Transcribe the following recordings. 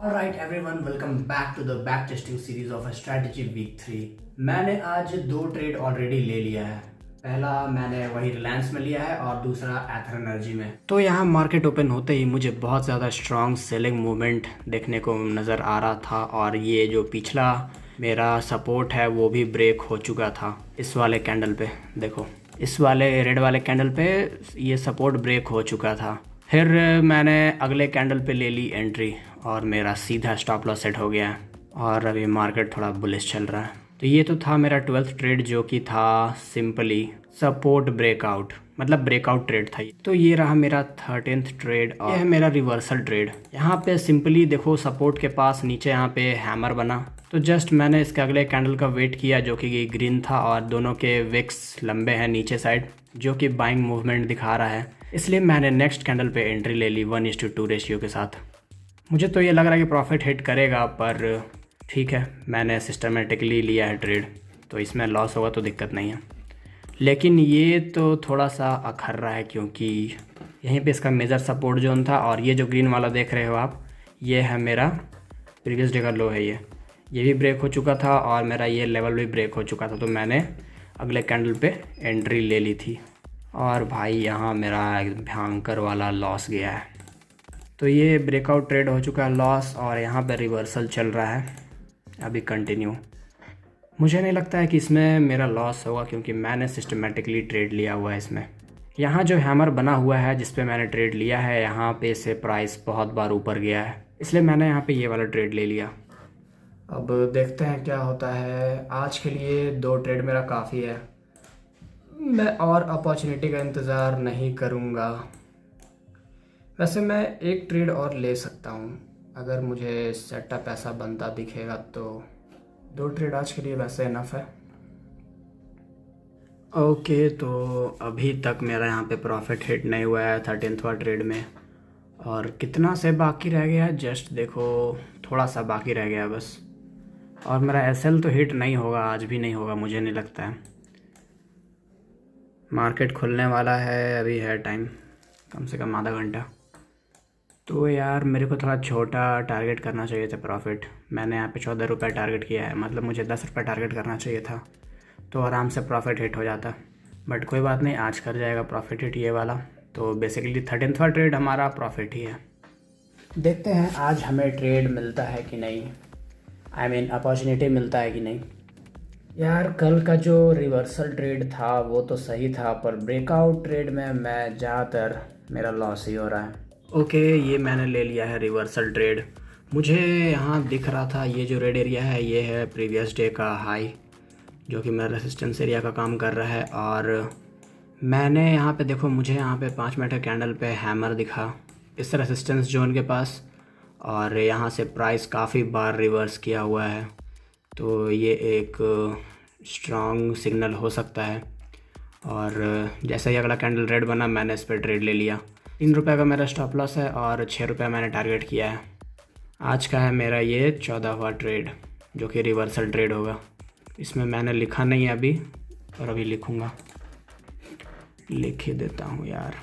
Alright everyone, welcome back to the back testing series of a strategy week 3। मैंने आज दो trade already ले लिया है। पहला मैंने वही रिलायंस में लिया है और दूसरा एथर एनर्जी में। तो यहाँ मार्केट ओपन होते ही मुझे बहुत ज़्यादा स्ट्रॉन्ग सेलिंग मूवमेंट देखने को नज़र आ रहा था और ये जो पिछला मेरा सपोर्ट है वो भी ब्रेक हो चुका था। इस वाले कैंडल पे देखो, इस वाले रेड वाले कैंडल पे ये सपोर्ट ब्रेक हो चुका था। फिर मैंने अगले कैंडल पे ले ली एंट्री और मेरा सीधा स्टॉप लॉस सेट हो गया है और अभी मार्केट थोड़ा बुलिश चल रहा है। तो ये तो था मेरा 12th ट्रेड, जो कि था सिंपली सपोर्ट ब्रेकआउट, मतलब ब्रेकआउट ट्रेड था। तो ये रहा मेरा 13th ट्रेड और ये है मेरा रिवर्सल ट्रेड। यहाँ पे सिंपली देखो, सपोर्ट के पास नीचे यहाँ पे हैमर बना, तो जस्ट मैंने इसके अगले कैंडल का वेट किया जो कि ग्रीन था और दोनों के विक्स लंबे हैं नीचे साइड, जो कि बाइंग मूवमेंट दिखा रहा है। इसलिए मैंने नेक्स्ट कैंडल पे एंट्री ले ली 1:2 रेशियो के साथ। मुझे तो ये लग रहा है कि प्रॉफिट हिट करेगा, पर ठीक है, मैंने सिस्टमेटिकली लिया है ट्रेड, तो इसमें लॉस होगा तो दिक्कत नहीं है। लेकिन ये तो थोड़ा सा अखर रहा है क्योंकि यहीं पे इसका मेजर सपोर्ट जोन था और ये जो ग्रीन वाला देख रहे हो आप, ये है मेरा प्रीवियस डे का लो है। ये भी ब्रेक हो चुका था और मेरा ये लेवल भी ब्रेक हो चुका था, तो मैंने अगले कैंडल पे एंट्री ले ली थी और भाई यहाँ मेरा भयंकर वाला लॉस गया है। तो ये ब्रेकआउट ट्रेड हो चुका है लॉस और यहाँ पे रिवर्सल चल रहा है अभी कंटिन्यू। मुझे नहीं लगता है कि इसमें मेरा लॉस होगा क्योंकि मैंने सिस्टमेटिकली ट्रेड लिया हुआ है इसमें। यहाँ जो हैमर बना हुआ है जिस पे मैंने ट्रेड लिया है, यहाँ पे से प्राइस बहुत बार ऊपर गया है, इसलिए मैंने यहाँ पे ये वाला ट्रेड ले लिया। अब देखते हैं क्या होता है। आज के लिए 2 ट्रेड मेरा काफ़ी है, मैं और अपॉर्चुनिटी का इंतज़ार नहीं करूँगा। वैसे मैं एक ट्रेड और ले सकता हूँ अगर मुझे सेटअप ऐसा बनता दिखेगा, तो 2 ट्रेड आज के लिए वैसे इनफ है। ओके, तो अभी तक मेरा यहाँ पे प्रॉफिट हिट नहीं हुआ है 13वां ट्रेड में, और कितना से बाकी रह गया है जस्ट देखो, थोड़ा सा बाकी रह गया बस। और मेरा एसएल तो हिट नहीं होगा, आज भी नहीं होगा मुझे नहीं लगता है। मार्केट खुलने वाला है, अभी है टाइम कम से कम आधा घंटा। तो यार मेरे को थोड़ा छोटा टारगेट करना चाहिए था प्रॉफिट। मैंने यहाँ पे 14 रुपये टारगेट किया है, मतलब मुझे 10 रुपये टारगेट करना चाहिए था, तो आराम से प्रॉफिट हिट हो जाता। बट कोई बात नहीं, आज कर जाएगा प्रॉफिट हिट ये वाला। तो बेसिकली 13वां ट्रेड हमारा प्रॉफिट ही है। देखते हैं आज हमें ट्रेड मिलता है कि नहीं, आई मीन अपॉर्चुनिटी मिलता है कि नहीं। यार कल का जो रिवर्सल ट्रेड था वो तो सही था, पर ब्रेकआउट ट्रेड में मैं ज़्यादातर मेरा लॉस ही हो रहा है। ओके, ये मैंने ले लिया है रिवर्सल ट्रेड। मुझे यहाँ दिख रहा था ये जो रेड एरिया है ये है प्रीवियस डे का हाई, जो कि मेरा रेसिस्टेंस एरिया का काम कर रहा है। और मैंने यहाँ पे देखो, मुझे यहाँ पे 5 मिनट कैंडल पे हैमर दिखा इस रेसिस्टेंस जोन के पास, और यहाँ से प्राइस काफ़ी बार रिवर्स किया हुआ है, तो ये एक स्ट्रॉन्ग सिग्नल हो सकता है। और जैसे ही अगला कैंडल रेड बना मैंने इस पर ट्रेड ले लिया। 3 रुपये का मेरा स्टॉप लॉस है और 6 रुपये मैंने टारगेट किया है। आज का है मेरा ये 14वां ट्रेड, जो कि रिवर्सल ट्रेड होगा। इसमें मैंने लिखा नहीं है अभी, और अभी लिखूँगा, लिख ही देता हूँ यार।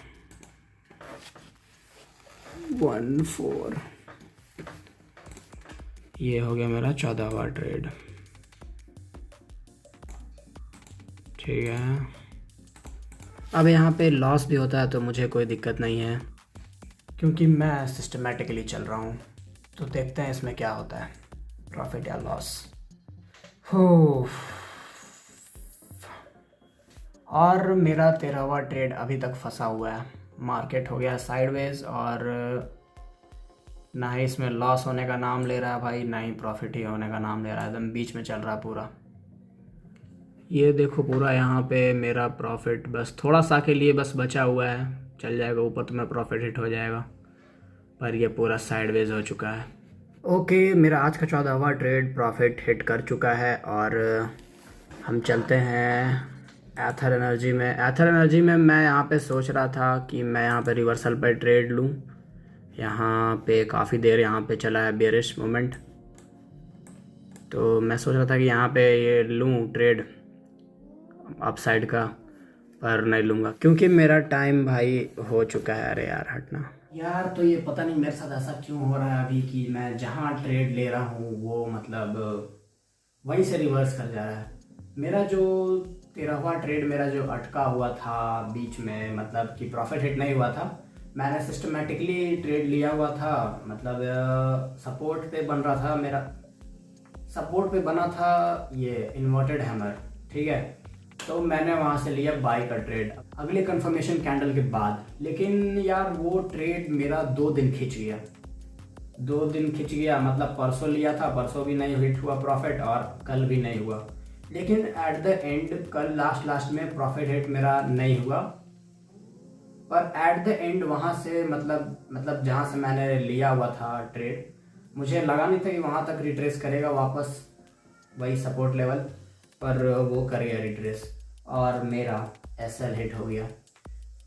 14, ये हो गया मेरा 14वां ट्रेड, ठीक है। अब यहाँ पे लॉस भी होता है तो मुझे कोई दिक्कत नहीं है क्योंकि मैं सिस्टमेटिकली चल रहा हूँ। तो देखते हैं इसमें क्या होता है, प्रॉफिट या लॉस हो। और मेरा 13वां ट्रेड अभी तक फंसा हुआ है। मार्केट हो गया साइडवेज और ना ही इसमें लॉस होने का नाम ले रहा है भाई, ना ही प्रॉफिट ही होने का नाम ले रहा है, एकदम बीच में चल रहा है पूरा। ये देखो पूरा यहाँ पे मेरा प्रॉफिट बस थोड़ा सा के लिए बस बचा हुआ है, चल जाएगा ऊपर तो मेरा प्रॉफिट हिट हो जाएगा, पर ये पूरा साइडवेज हो चुका है। ओके, मेरा आज का 14वां ट्रेड प्रॉफिट हिट कर चुका है और हम चलते हैं एथर एनर्जी में। एथर एनर्जी में मैं यहाँ पे सोच रहा था कि मैं यहाँ पे रिवर्सल पर ट्रेड लूँ। यहाँ पे काफ़ी देर यहाँ पे चला है बेरिश मोमेंट, तो मैं सोच रहा था कि यहाँ पे ये लूँ ट्रेड अपसाइड का, पर नहीं लूँगा क्योंकि मेरा टाइम भाई हो चुका है। अरे यार हटना। यार तो ये पता नहीं मेरे साथ ऐसा क्यों हो रहा है अभी कि मैं जहाँ ट्रेड ले रहा हूँ वो मतलब वहीं से रिवर्स कर जा रहा है। मेरा जो 13वां ट्रेड मेरा जो अटका हुआ था बीच में, मतलब कि प्रॉफिट हिट नहीं हुआ था। मैंने सिस्टमेटिकली ट्रेड लिया हुआ था, मतलब सपोर्ट पे बन रहा था मेरा, सपोर्ट पे बना था ये इन्वर्टेड हैमर, ठीक है। तो मैंने वहाँ से लिया बाई का ट्रेड अगले कंफर्मेशन कैंडल के बाद। लेकिन यार वो ट्रेड मेरा 2 दिन खिंच गया, 2 दिन खिंच गया। मतलब परसों लिया था, परसों भी नहीं हिट हुआ प्रॉफिट और कल भी नहीं हुआ। लेकिन एट द एंड कल लास्ट में प्रॉफिट हिट मेरा नहीं हुआ। पर एट द एंड वहाँ से मतलब जहाँ से मैंने लिया हुआ था ट्रेड, मुझे लगा नहीं था कि वहाँ तक रिट्रेस करेगा वापस वही सपोर्ट लेवल, पर वो कर गया रिट्रेस और मेरा एसएल हिट हो गया।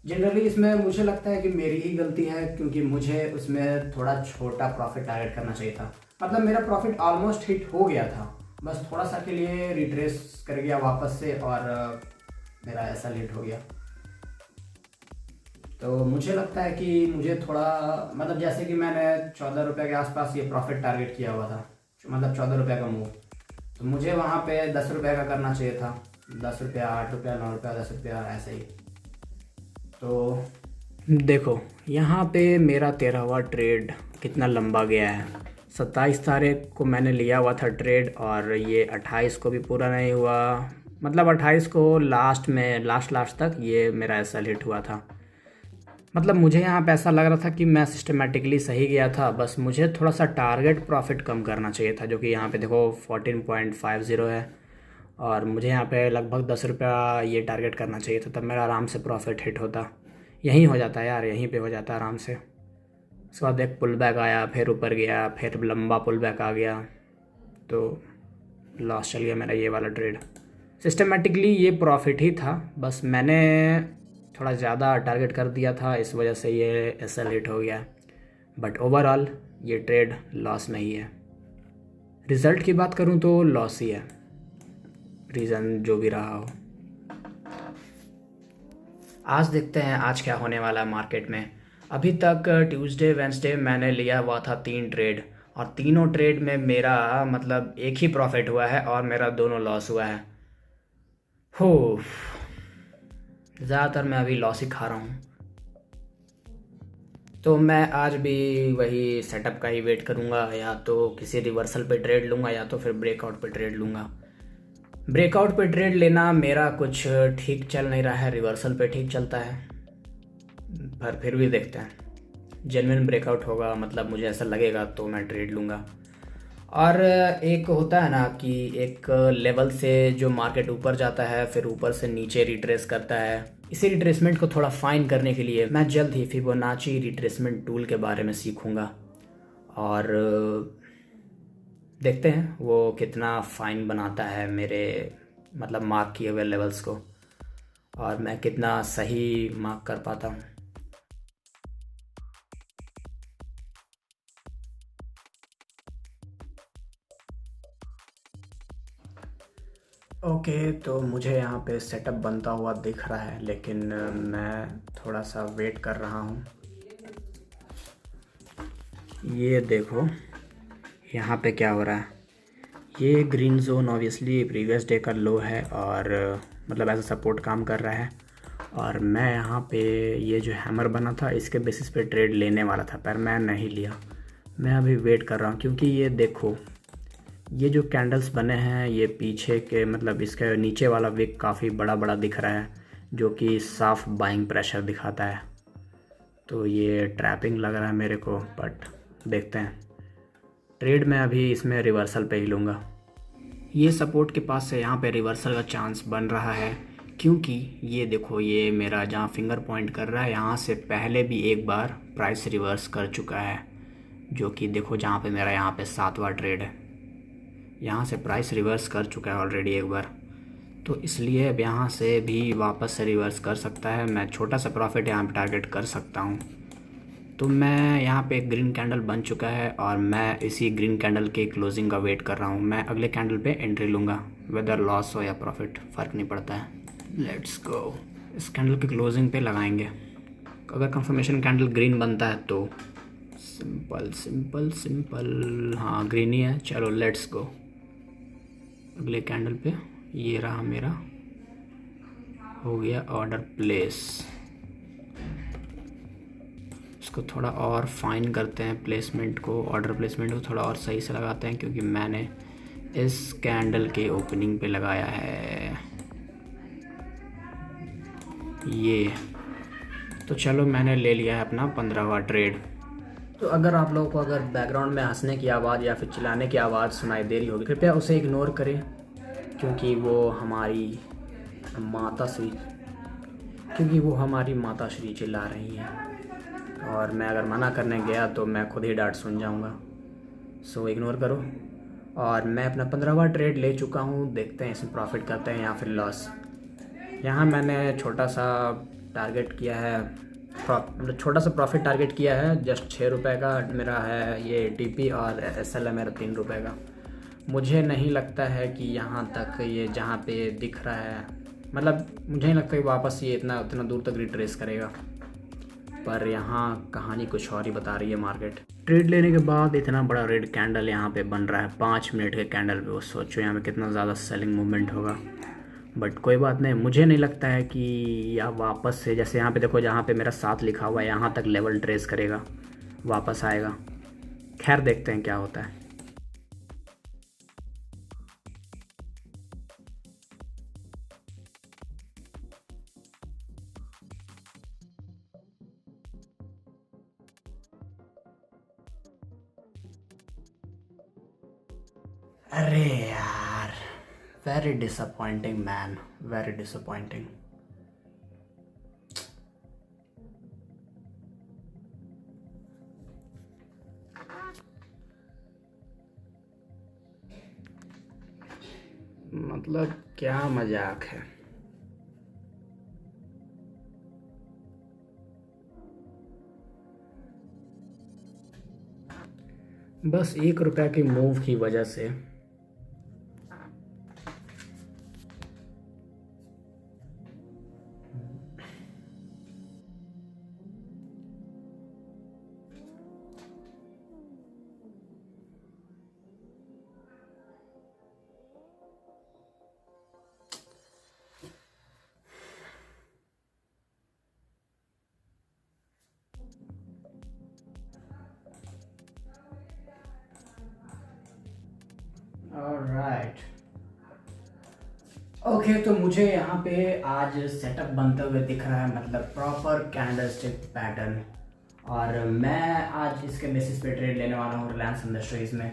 जनरली इसमें मुझे लगता है कि मेरी ही गलती है, क्योंकि मुझे उसमें थोड़ा छोटा प्रॉफिट टारगेट करना चाहिए था। मतलब मेरा प्रॉफिट ऑलमोस्ट हिट हो गया था, बस थोड़ा सा के लिए रिट्रेस कर गया वापस से और मेरा एसएल हिट हो गया। तो मुझे लगता है कि मुझे थोड़ा, मतलब जैसे कि मैंने 14 रुपये के आसपास ये प्रॉफिट टारगेट किया हुआ था, मतलब 14 रुपये का मूव, तो मुझे वहाँ पे 10 रुपये का करना चाहिए था। 10 रुपया, 8 रुपया, 9 रुपया, 10 रुपया, ऐसे ही। तो देखो यहाँ पे मेरा 13वां ट्रेड कितना लंबा गया है। 27 तारीख को मैंने लिया हुआ था ट्रेड और ये 28 को भी पूरा नहीं हुआ। मतलब 28 को लास्ट में लास्ट तक ये मेरा एसएल हिट हुआ था। मतलब मुझे यहाँ पे ऐसा लग रहा था कि मैं सिस्टमेटिकली सही गया था, बस मुझे थोड़ा सा टारगेट प्रॉफिट कम करना चाहिए था, जो कि यहाँ पे देखो 14.50 है और मुझे यहाँ पे लगभग 10 रुपया ये टारगेट करना चाहिए था, तब मेरा आराम से प्रॉफिट हिट होता। यहीं हो जाता है यार, यहीं पे हो जाता है आराम से। उसके बाद एक पुल बैक आया, फिर ऊपर गया, फिर लंबा पुल बैक आ गया, तो लॉस चल गया मेरा ये वाला ट्रेड। सिस्टमेटिकली ये प्रॉफिट ही था, बस मैंने थोड़ा ज़्यादा टारगेट कर दिया था, इस वजह से ये एसएल हिट हो गया। बट ओवरऑल ये ट्रेड लॉस नहीं है। रिज़ल्ट की बात करूँ तो लॉस ही है, रीज़न जो भी रहा हो। आज देखते हैं आज क्या होने वाला है मार्केट में। अभी तक ट्यूसडे वेंसडे मैंने लिया हुआ था 3 ट्रेड और तीनों ट्रेड में मेरा मतलब एक ही प्रॉफिट हुआ है और मेरा दोनों लॉस हुआ है। हो, ज़्यादातर मैं अभी लॉस ही खा रहा हूँ। तो मैं आज भी वही सेटअप का ही वेट करूँगा, या तो किसी रिवर्सल पे ट्रेड लूँगा या तो फिर ब्रेकआउट पे ट्रेड लूँगा। ब्रेकआउट पे ट्रेड लेना मेरा कुछ ठीक चल नहीं रहा है, रिवर्सल पे ठीक चलता है, पर फिर भी देखते हैं। जेन्युइन ब्रेकआउट होगा, मतलब मुझे ऐसा लगेगा तो मैं ट्रेड लूँगा। और एक होता है ना कि एक लेवल से जो मार्केट ऊपर जाता है फिर ऊपर से नीचे रिट्रेस करता है, इसी रिट्रेसमेंट को थोड़ा फाइन करने के लिए मैं जल्द ही फिबोनाची रिट्रेसमेंट टूल के बारे में सीखूंगा और देखते हैं वो कितना फाइन बनाता है मेरे मतलब मार्क किए हुए लेवल्स को, और मैं कितना सही मार्क कर पाता हूँ। ओके, तो मुझे यहाँ पे सेटअप बनता हुआ दिख रहा है, लेकिन मैं थोड़ा सा वेट कर रहा हूँ। ये देखो यहाँ पे क्या हो रहा है, ये green zone obviously previous day का लो है और मतलब ऐसा सपोर्ट काम कर रहा है। और मैं यहाँ पे ये जो हैमर बना था इसके बेसिस पे ट्रेड लेने वाला था, पर मैं नहीं लिया। मैं अभी वेट कर रहा हूँ, क्योंकि ये देखो ये जो कैंडल्स बने हैं ये पीछे के मतलब इसके नीचे वाला विक काफ़ी बड़ा बड़ा दिख रहा है, जो कि साफ बाइंग प्रेशर दिखाता है। तो ये ट्रैपिंग लग रहा है मेरे को, बट देखते हैं। ट्रेड में अभी इसमें रिवर्सल पे ही लूँगा। ये सपोर्ट के पास से यहाँ पे रिवर्सल का चांस बन रहा है, क्योंकि ये देखो ये मेरा जहाँ फिंगर पॉइंट कर रहा है यहाँ से पहले भी एक बार प्राइस रिवर्स कर चुका है, जो कि देखो जहाँ पे मेरा यहाँ पे 7वां ट्रेड है, यहाँ से प्राइस रिवर्स कर चुका है ऑलरेडी एक बार। तो इसलिए अब यहाँ से भी वापस से रिवर्स कर सकता है। मैं छोटा सा प्रॉफिट यहाँ पे टारगेट कर सकता हूँ। तो मैं यहाँ पे एक ग्रीन कैंडल बन चुका है और मैं इसी ग्रीन कैंडल के क्लोजिंग का वेट कर रहा हूँ। मैं अगले कैंडल पे एंट्री लूँगा, वेदर लॉस हो या प्रॉफिट फ़र्क नहीं पड़ता है। लेट्स गो, इस कैंडल के क्लोजिंग पे लगाएंगे। अगर कंफर्मेशन कैंडल ग्रीन बनता है तो सिंपल सिंपल सिंपल, हाँ ग्रीन ही है। चलो लेट्स गो अगले कैंडल पे। ये रहा मेरा, हो गया ऑर्डर प्लेस। इसको थोड़ा और फाइन करते हैं प्लेसमेंट को, ऑर्डर प्लेसमेंट को थोड़ा और सही से लगाते हैं, क्योंकि मैंने इस कैंडल के ओपनिंग पे लगाया है ये। तो चलो मैंने ले लिया है अपना 15वां ट्रेड। तो अगर आप लोगों को अगर बैकग्राउंड में हंसने की आवाज़ या फिर चिल्लाने की आवाज़ सुनाई दे रही होगी, कृपया उसे इग्नोर करें, क्योंकि वो हमारी माता श्री चिल्ला रही हैं और मैं अगर मना करने गया तो मैं खुद ही डांट सुन जाऊंगा। सो इग्नोर करो। और मैं अपना 15वां ट्रेड ले चुका हूँ, देखते हैं इसमें प्रॉफिट करते हैं या फिर लॉस। यहाँ मैंने छोटा सा टारगेट किया है, मतलब छोटा सा प्रॉफिट टारगेट किया है, जस्ट 6 रुपये का मेरा है ये टीपी, और एसएल है मेरा 3 रुपये का। मुझे नहीं लगता है कि यहाँ तक ये जहाँ पे दिख रहा है, मतलब मुझे नहीं लगता कि वापस ये उतना दूर तक रिट्रेस करेगा, पर यहाँ कहानी कुछ और ही बता रही है मार्केट। ट्रेड लेने के बाद इतना बड़ा रेड कैंडल यहाँ पे बन रहा है 5 मिनट के कैंडल पे, वो सोचो यहाँ पे कितना ज़्यादा सेलिंग मूवमेंट होगा। बट कोई बात नहीं, मुझे नहीं लगता है कि या वापस से, जैसे यहाँ पे देखो जहाँ पे मेरा 7 लिखा हुआ है, यहाँ तक लेवल ट्रेस करेगा, वापस आएगा। खैर देखते हैं क्या होता है। अरे यार, very disappointing man, very disappointing. मतलब क्या मजाक है। बस 1 रुपये की मूव की वजह से ऑलराइट। ओके, तो मुझे यहाँ पे आज सेटअप बनते हुए दिख रहा है, मतलब प्रॉपर कैंडलस्टिक पैटर्न, और मैं आज इसके बेसिस पे ट्रेड लेने वाला हूँ रिलायंस इंडस्ट्रीज़ में।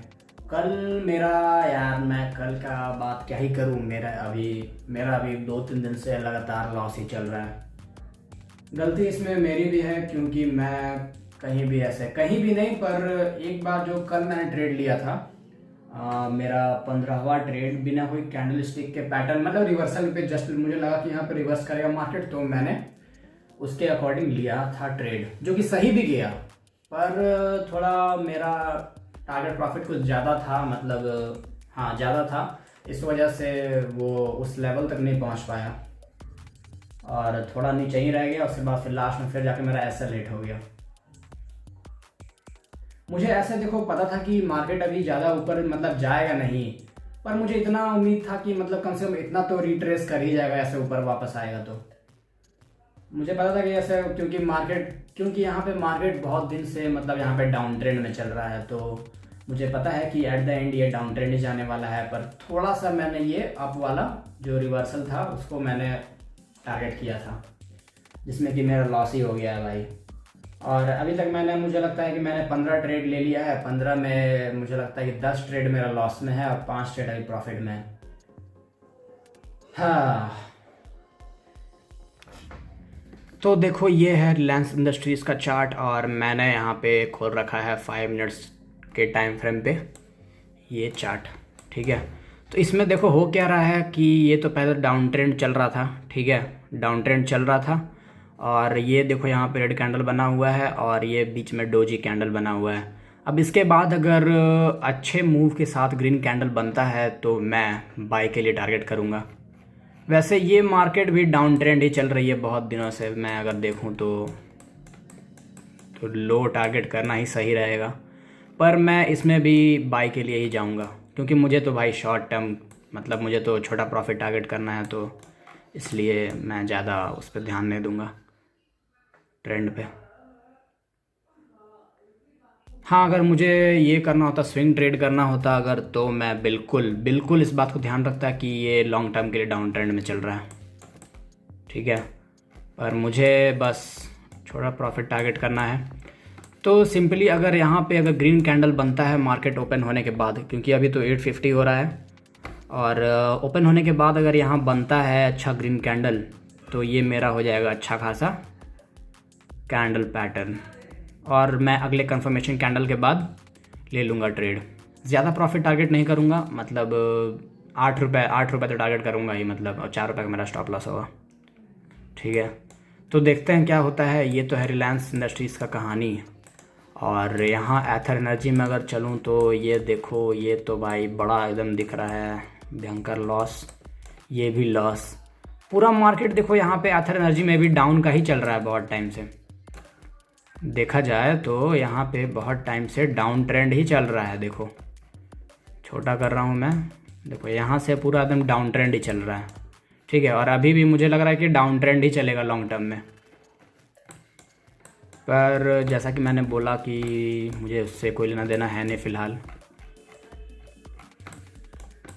कल मेरा, यार मैं कल का बात क्या ही करूँ, मेरा अभी 2-3 दिन से लगातार लॉस ही चल रहा है। गलती इसमें मेरी भी है, क्योंकि मैं कहीं भी नहीं, पर एक बार जो कल मैंने ट्रेड लिया था, मेरा 15वां ट्रेड बिना कोई कैंडल स्टिक के पैटर्न, मतलब रिवर्सल पे, जस्ट मुझे लगा कि यहाँ पे रिवर्स करेगा मार्केट, तो मैंने उसके अकॉर्डिंग लिया था ट्रेड, जो कि सही भी गया, पर थोड़ा मेरा टारगेट प्रॉफिट कुछ ज़्यादा था, मतलब हाँ ज़्यादा था, इस वजह से वो उस लेवल तक नहीं पहुँच पाया और थोड़ा नीचे ही रह गया। उसके बाद फिर लास्ट में फिर जाके मेरा एसएल हिट हो गया। मुझे ऐसे देखो पता था कि मार्केट अभी ज़्यादा ऊपर मतलब जाएगा नहीं, पर मुझे इतना उम्मीद था कि मतलब कम से कम इतना तो रिट्रेस कर ही जाएगा, ऐसे ऊपर वापस आएगा। तो मुझे पता था कि ऐसे, क्योंकि यहाँ पे मार्केट बहुत दिन से मतलब यहाँ पे डाउन ट्रेंड में चल रहा है, तो मुझे पता है कि एट द एंड ये डाउन ट्रेंड ही जाने वाला है। पर थोड़ा सा मैंने ये अप वाला जो रिवर्सल था उसको मैंने टारगेट किया था, जिसमें कि मेरा लॉस ही हो गया है भाई। और अभी तक मुझे लगता है कि मैंने 15 ट्रेड ले लिया है। 15 में मुझे लगता है कि 10 ट्रेड मेरा लॉस में है और 5 ट्रेड अभी प्रॉफिट में है। हाँ, तो देखो ये है रिलायंस इंडस्ट्रीज़ का चार्ट, और मैंने यहाँ पे खोल रखा है 5 मिनट्स के टाइम फ्रेम पे ये चार्ट, ठीक है। तो इसमें देखो हो क्या रहा है कि ये तो पहले डाउन ट्रेंड चल रहा था, ठीक है, डाउन ट्रेंड चल रहा था, और ये देखो यहाँ पे रेड कैंडल बना हुआ है और ये बीच में डोजी कैंडल बना हुआ है। अब इसके बाद अगर अच्छे मूव के साथ ग्रीन कैंडल बनता है तो मैं बाय के लिए टारगेट करूँगा। वैसे ये मार्केट भी डाउन ट्रेंड ही चल रही है बहुत दिनों से, मैं अगर देखूँ तो तो लो टारगेट करना ही सही रहेगा। पर मैं इसमें भी बाई के लिए ही जाऊंगा, क्योंकि मुझे तो भाई शॉर्ट टर्म मतलब मुझे तो छोटा प्रॉफिट टारगेट करना है, तो इसलिए मैं ज़्यादा उस पर ध्यान नहीं दूंगा ट्रेंड पे। हाँ, अगर मुझे ये करना होता, स्विंग ट्रेड करना होता अगर, तो मैं बिल्कुल बिल्कुल इस बात को ध्यान रखता कि ये लॉन्ग टर्म के लिए डाउन ट्रेंड में चल रहा है, ठीक है। पर मुझे बस छोटा प्रॉफिट टारगेट करना है। तो सिंपली अगर यहाँ पे अगर ग्रीन कैंडल बनता है मार्केट ओपन होने के बाद, क्योंकि अभी तो 850 हो रहा है, और ओपन होने के बाद अगर यहाँ बनता है अच्छा ग्रीन कैंडल, तो ये मेरा हो जाएगा अच्छा खासा कैंडल पैटर्न, और मैं अगले कंफर्मेशन कैंडल के बाद ले लूँगा ट्रेड। ज़्यादा प्रॉफिट टारगेट नहीं करूँगा, मतलब 8 रुपये तो टारगेट करूँगा ही, मतलब, और 4 रुपये का मेरा स्टॉप लॉस होगा, ठीक है। तो देखते हैं क्या होता है। ये तो है रिलायंस इंडस्ट्रीज़ का कहानी। और यहाँ एथर एनर्जी में अगर चलूँ तो ये देखो, ये तो भाई बड़ा एकदम दिख रहा है भयंकर लॉस, ये भी लॉस। पूरा मार्केट देखो यहाँ पे एथर एनर्जी में भी डाउन का ही चल रहा है बहुत टाइम से, देखा जाए तो यहाँ पे बहुत टाइम से डाउन ट्रेंड ही चल रहा है। देखो छोटा कर रहा हूँ मैं, देखो यहाँ से पूरा एकदम डाउन ट्रेंड ही चल रहा है, ठीक है। और अभी भी मुझे लग रहा है कि डाउन ट्रेंड ही चलेगा लॉन्ग टर्म में। पर जैसा कि मैंने बोला कि मुझे उससे कोई लेना देना है नहीं फ़िलहाल,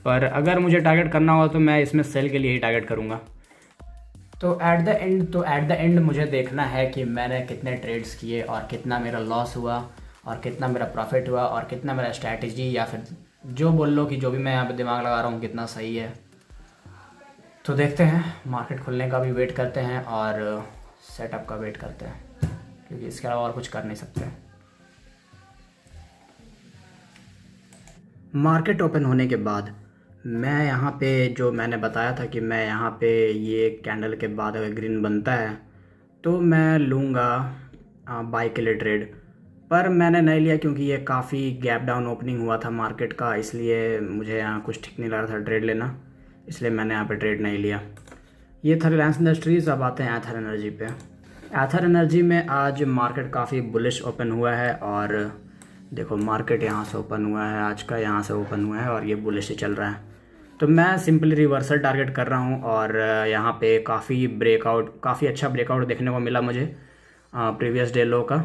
पर अगर मुझे टारगेट करना हो तो मैं इसमें सेल के लिए ही टारगेट करूँगा। तो एट द एंड मुझे देखना है कि मैंने कितने ट्रेड्स किए और कितना मेरा लॉस हुआ और कितना मेरा प्रॉफिट हुआ और कितना मेरा स्ट्रैटेजी, या फिर जो बोल लो कि जो भी मैं यहाँ पे दिमाग लगा रहा हूँ कितना सही है। तो देखते हैं, मार्केट खुलने का भी वेट करते हैं और सेटअप का वेट करते हैं, क्योंकि इसके अलावा और कुछ कर नहीं सकते। मार्केट ओपन होने के बाद मैं यहाँ पे जो मैंने बताया था कि मैं यहाँ पे ये कैंडल के बाद अगर ग्रीन बनता है तो मैं लूँगा बाई के लिए ट्रेड। पर मैंने नहीं लिया क्योंकि ये काफ़ी गैप डाउन ओपनिंग हुआ था मार्केट का, इसलिए मुझे यहाँ कुछ ठीक नहीं लग रहा था ट्रेड लेना, इसलिए मैंने यहाँ पे ट्रेड नहीं लिया। ये था रिलायंस इंडस्ट्रीज़। अब आते हैं एथर एनर्जी पे। एथर एनर्जी में आज मार्केट काफ़ी बुलिश ओपन हुआ है, और देखो मार्केट यहाँ से ओपन हुआ है, आज का यहाँ से ओपन हुआ है और ये बुलिश ही चल रहा है। तो मैं सिंपली रिवर्सल टारगेट कर रहा हूँ, और यहाँ पे काफ़ी अच्छा ब्रेकआउट देखने को मिला मुझे प्रीवियस डे लो का।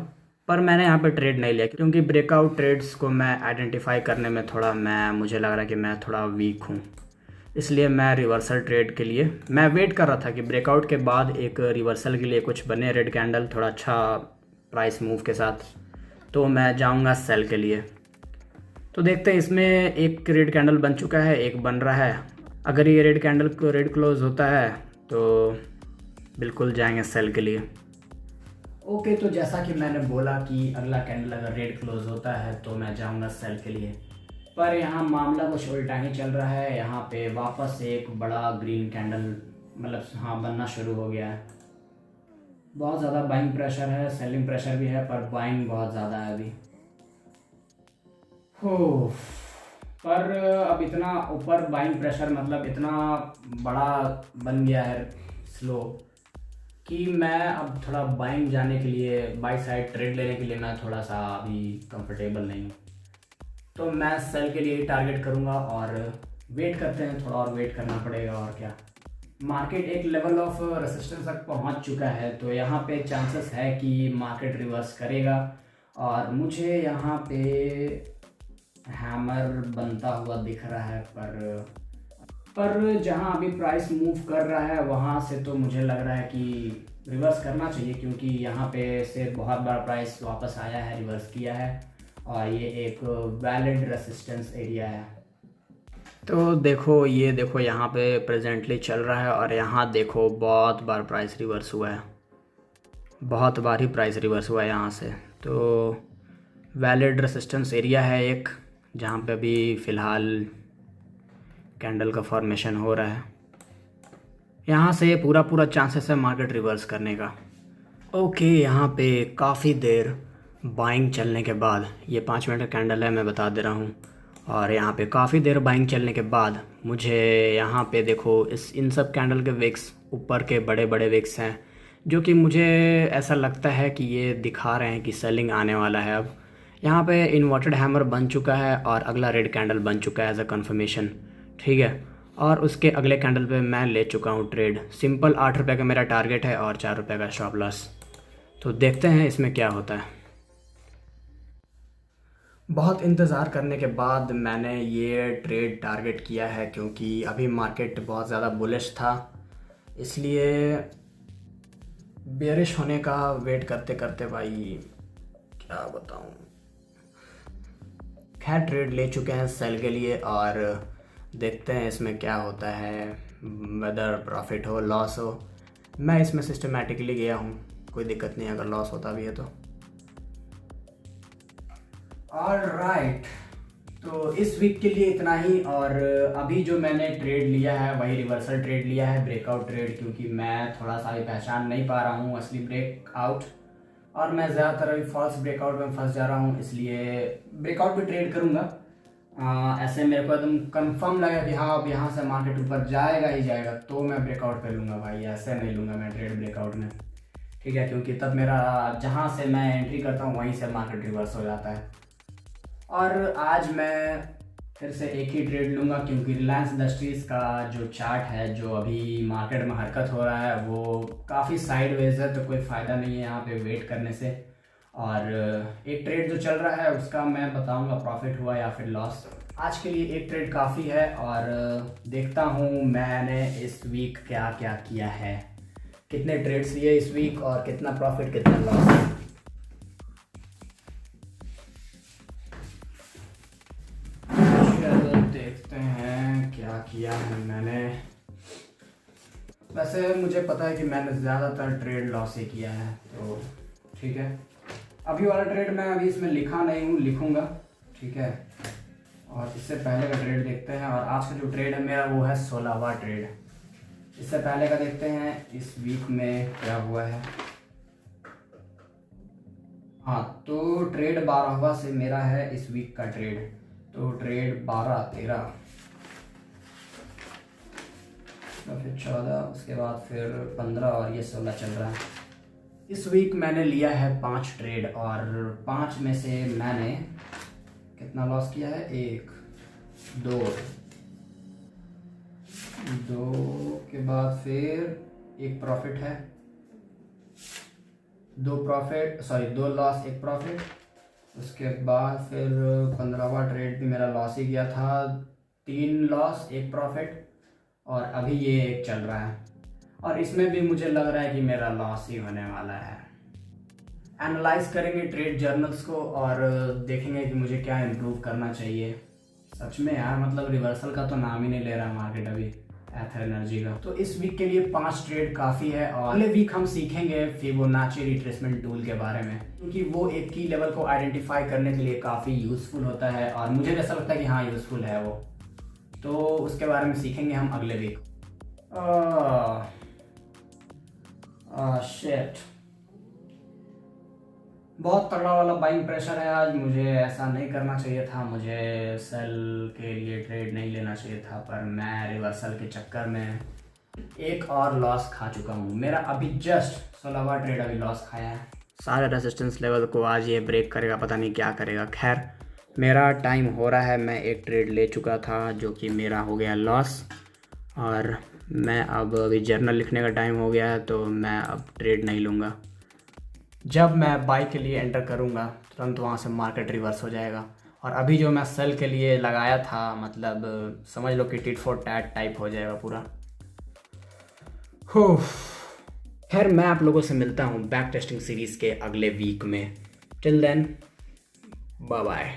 पर मैंने यहाँ पे ट्रेड नहीं लिया क्योंकि ब्रेकआउट ट्रेड्स को मैं आइडेंटिफाई करने में मुझे लग रहा है कि मैं थोड़ा वीक हूँ, इसलिए मैं रिवर्सल ट्रेड के लिए मैं वेट कर रहा था कि ब्रेकआउट के बाद एक रिवर्सल के लिए कुछ बने रेड कैंडल थोड़ा अच्छा प्राइस मूव के साथ, तो मैं जाऊंगा सेल के लिए। तो देखते हैं, इसमें एक रेड कैंडल बन चुका है, एक बन रहा है। अगर ये रेड कैंडल को रेड क्लोज होता है तो बिल्कुल जाएंगे सेल के लिए। ओके, तो जैसा कि मैंने बोला कि अगला कैंडल अगर रेड क्लोज होता है तो मैं जाऊंगा सेल के लिए। पर यहाँ मामला कुछ उल्टा ही चल रहा है। यहाँ पे वापस एक बड़ा ग्रीन कैंडल बनना शुरू हो गया है। बहुत ज़्यादा बाइंग प्रेशर है, सेलिंग प्रेशर भी है, पर बाइंग बहुत ज़्यादा है अभी। हो, पर अब इतना ऊपर बाइंग प्रेशर इतना बड़ा बन गया है स्लो, कि मैं अब थोड़ा बाइंग जाने के लिए, बाई साइड ट्रेड लेने के लिए मैं थोड़ा सा अभी कंफर्टेबल नहीं हूँ। तो मैं सेल के लिए टारगेट करूँगा और वेट करते हैं, थोड़ा और वेट करना पड़ेगा और क्या। मार्केट एक लेवल ऑफ रेसिस्टेंस तक पहुँच चुका है, तो यहाँ पे चांसेस है कि मार्केट रिवर्स करेगा, और मुझे यहाँ पे हैमर बनता हुआ दिख रहा है। पर जहाँ अभी प्राइस मूव कर रहा है वहाँ से तो मुझे लग रहा है कि रिवर्स करना चाहिए, क्योंकि यहाँ पे से बहुत बार प्राइस वापस आया है, रिवर्स किया है, और ये एक वैलिड रेसिस्टेंस एरिया है। तो देखो, ये देखो यहाँ पे प्रेजेंटली चल रहा है, और यहाँ देखो बहुत बार प्राइस रिवर्स हुआ है, बहुत बार ही प्राइस रिवर्स हुआ है यहाँ से। तो वैलिड रेसिस्टेंस एरिया है एक, जहाँ पे अभी फ़िलहाल कैंडल का फॉर्मेशन हो रहा है। यहाँ से पूरा चांसेस है मार्केट रिवर्स करने का। ओके, यहाँ पे काफ़ी देर बाइंग चलने के बाद, ये 5 मिनट का कैंडल है मैं बता दे रहा हूँ, और यहाँ पे काफ़ी देर बाइंग चलने के बाद मुझे यहाँ पे देखो इन सब कैंडल के विक्स, ऊपर के बड़े बड़े विक्स हैं जो कि मुझे ऐसा लगता है कि ये दिखा रहे हैं कि सेलिंग आने वाला है। अब यहाँ पे इन्वर्टेड हैमर बन चुका है और अगला रेड कैंडल बन चुका है एज अ कन्फर्मेशन, ठीक है। और उसके अगले कैंडल पे मैं ले चुका हूँ ट्रेड। सिंपल 8 रुपये का मेरा टारगेट है और 4 रुपये का स्टॉप लॉस। तो देखते हैं इसमें क्या होता है। बहुत इंतज़ार करने के बाद मैंने ये ट्रेड टारगेट किया है, क्योंकि अभी मार्केट बहुत ज़्यादा बुलिश था, इसलिए बेरिश होने का वेट करते करते भाई क्या बताऊँ। खैर ट्रेड ले चुके हैं सेल के लिए और देखते हैं इसमें क्या होता है, वेदर प्रॉफिट हो लॉस हो। मैं इसमें सिस्टमेटिकली गया हूँ, कोई दिक्कत नहीं अगर लॉस होता भी है तो। ऑलराइट, तो इस वीक के लिए इतना ही। और अभी जो मैंने ट्रेड लिया है वही रिवर्सल ट्रेड लिया है, ब्रेकआउट ट्रेड, क्योंकि मैं थोड़ा सा भी पहचान नहीं पा रहा हूँ असली ब्रेकआउट, और मैं ज़्यादातर अभी फॉल्स ब्रेकआउट में फंस जा रहा हूँ, इसलिए ब्रेकआउट भी ट्रेड करूँगा। ऐसे मेरे को एकदम कंफर्म लगा कि हाँ अब यहाँ से मार्केट ऊपर जाएगा ही जाएगा तो मैं ब्रेकआउट पे लूँगा भाई, ऐसे नहीं लूँगा मैं ट्रेड ब्रेकआउट में, ठीक है। क्योंकि तब मेरा जहाँ से मैं एंट्री करता हूँ वहीं से मार्केट रिवर्स हो जाता है। और आज मैं फिर से एक ही ट्रेड लूँगा, क्योंकि रिलायंस इंडस्ट्रीज़ का जो चार्ट है जो अभी मार्केट में हरकत हो रहा है वो काफ़ी साइडवेज है, तो कोई फ़ायदा नहीं है यहाँ पे वेट करने से। और एक ट्रेड जो चल रहा है उसका मैं बताऊंगा प्रॉफिट हुआ या फिर लॉस। आज के लिए एक ट्रेड काफ़ी है और देखता हूँ मैंने इस वीक क्या क्या किया है, कितने ट्रेड्स लिए इस वीक और कितना प्रॉफिट कितना लॉस। चलो देखते हैं क्या किया है मैंने। वैसे मुझे पता है कि मैंने ज़्यादातर ट्रेड लॉस ही किया है, तो ठीक है। अभी वाला ट्रेड मैं अभी इसमें लिखा नहीं हूँ, लिखूँगा, ठीक है। और इससे पहले का ट्रेड देखते हैं। और आज का जो ट्रेड है मेरा वो है 16वां ट्रेड। इससे पहले का देखते हैं इस वीक में क्या हुआ है। हाँ, तो ट्रेड 12वां से मेरा है इस वीक का ट्रेड। तो ट्रेड 12, 13, तो फिर 14, उसके बाद फिर 15 और ये 16 चल रहा है। इस वीक मैंने लिया है 5 ट्रेड और 5 में से मैंने कितना लॉस किया है, 1, 2 के बाद फिर एक प्रॉफिट है, 2 लॉस 1 प्रॉफिट। उसके बाद फिर 15वां ट्रेड भी मेरा लॉस ही गया था, 3 लॉस 1 प्रॉफिट, और अभी ये एक चल रहा है और इसमें भी मुझे लग रहा है कि मेरा लॉस ही होने वाला है। एनालाइज करेंगे ट्रेड जर्नल्स को और देखेंगे कि मुझे क्या इम्प्रूव करना चाहिए। सच में यार, मतलब रिवर्सल का तो नाम ही नहीं ले रहा मार्केट अभी एथर एनर्जी का। तो इस वीक के लिए 5 ट्रेड काफ़ी है और अगले वीक हम सीखेंगे फिबोनाची रिट्रेसमेंट टूल के बारे में, क्योंकि वो एक की लेवल को आइडेंटिफाई करने के लिए काफ़ी यूज़फुल होता है और मुझे ऐसा लगता है कि हाँ यूज़फुल है वो। तो उसके बारे में सीखेंगे हम अगले वीक। शिट, बहुत तगड़ा वाला बाइंग प्रेशर है आज। मुझे ऐसा नहीं करना चाहिए था, मुझे सेल के लिए ट्रेड नहीं लेना चाहिए था, पर मैं रिवर्सल के चक्कर में एक और लॉस खा चुका हूँ। मेरा अभी जस्ट 16वां ट्रेड अभी लॉस खाया है। सारे रेजिस्टेंस लेवल को आज ये ब्रेक करेगा, पता नहीं क्या करेगा। खैर मेरा टाइम हो रहा है, मैं एक ट्रेड ले चुका था जो कि मेरा हो गया लॉस, और मैं अब अभी जर्नल लिखने का टाइम हो गया है, तो मैं अब ट्रेड नहीं लूँगा। जब मैं बाई के लिए एंटर करूँगा तुरंत वहाँ से मार्केट रिवर्स हो जाएगा। और अभी जो मैं सेल के लिए लगाया था, मतलब समझ लो कि टिट फॉर टैट टाइप हो जाएगा पूरा। हो खैर मैं आप लोगों से मिलता हूँ बैक टेस्टिंग सीरीज़ के अगले वीक में। Till then bye bye.